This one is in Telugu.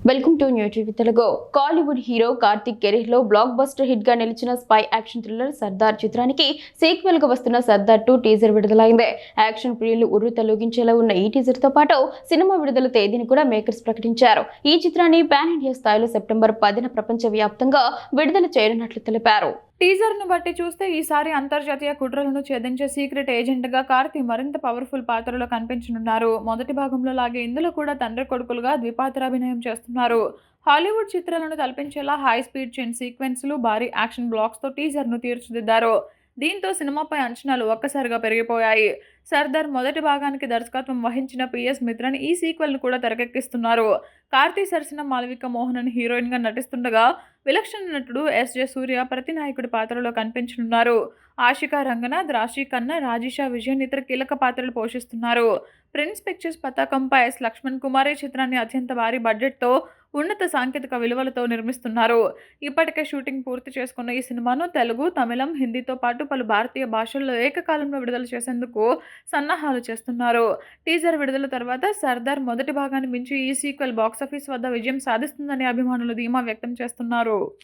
Welcome to new TV Telugu. Kollywood hero Karthik career లో బ్లాక్ బస్టర్ హిట్ గా నిలిచిన స్పై యాక్షన్ థ్రిల్లర్ సర్దార్ చిత్రానికి సీక్వెల్ గా వస్తున్న సర్దార్ 2 టీజర్ విడుదలైంది. యాక్షన్ ప్రియులు ఉర్రు తొలగించేలా ఉన్న ఈ టీజర్ తో పాటు సినిమా విడుదల తేదీని కూడా మేకర్స్ ప్రకటించారు. ఈ చిత్రాన్ని పాన్ ఇండియా స్థాయిలో సెప్టెంబర్ 10న ప్రపంచ వ్యాప్తంగా విడుదల చేయనున్నట్లు తెలిపారు. టీజర్ను బట్టి చూస్తే ఈసారి అంతర్జాతీయ కుట్రలను ఛేదించే సీక్రెట్ ఏజెంట్గా కార్తీ మరింత పవర్ఫుల్ పాత్రలో కనిపించనున్నారు. మొదటి భాగంలో లాగే ఇందులో కూడా తండ్రి కొడుకులుగా ద్విపాత్రాభినయం చేస్తున్నారు. హాలీవుడ్ చిత్రాలను తలపించేలా హై స్పీడ్ చైన్ సీక్వెన్స్లు, భారీ యాక్షన్ బ్లాక్స్తో టీజర్ను తీర్చిదిద్దారు. దీంతో సినిమాపై అంచనాలు ఒక్కసారిగా పెరిగిపోయాయి. సర్దార్ మొదటి భాగానికి దర్శకత్వం వహించిన పిఎస్ మిత్రన్ ఈ సీక్వెల్ను కూడా తెరకెక్కిస్తున్నారు. కార్తీ సరసన మాలవిక మోహనన్ హీరోయిన్గా నటిస్తుండగా విలక్షణ నటుడు ఎస్జే సూర్య ప్రతినాయకుడి పాత్రలో కనిపించనున్నారు. ఆషికా రంగనాథ్, రాశి ఖన్నా, రాజేషా విజయన్ ఇతర కీలక పాత్రలు పోషిస్తున్నారు. ప్రిన్స్ పిక్చర్స్ పతాకంపై ఎస్ లక్ష్మణ్ కుమార్ ఈ చిత్రాన్ని అత్యంత భారీ బడ్జెట్తో ఉన్నత సాంకేతిక విలువలతో నిర్మిస్తున్నారు. ఇప్పటికే షూటింగ్ పూర్తి చేసుకున్న ఈ సినిమాను తెలుగు, తమిళం, హిందీతో పాటు పలు భారతీయ భాషల్లో ఏకకాలంలో విడుదల చేసేందుకు సన్నాహాలు చేస్తున్నారు. టీజర్ విడుదల తర్వాత సర్దార్ మొదటి భాగాన్ని మించి ఈ సీక్వెల్ బాక్సాఫీస్ వద్ద విజయం సాధిస్తుందని అభిమానులు ధీమా వ్యక్తం చేస్తున్నారు.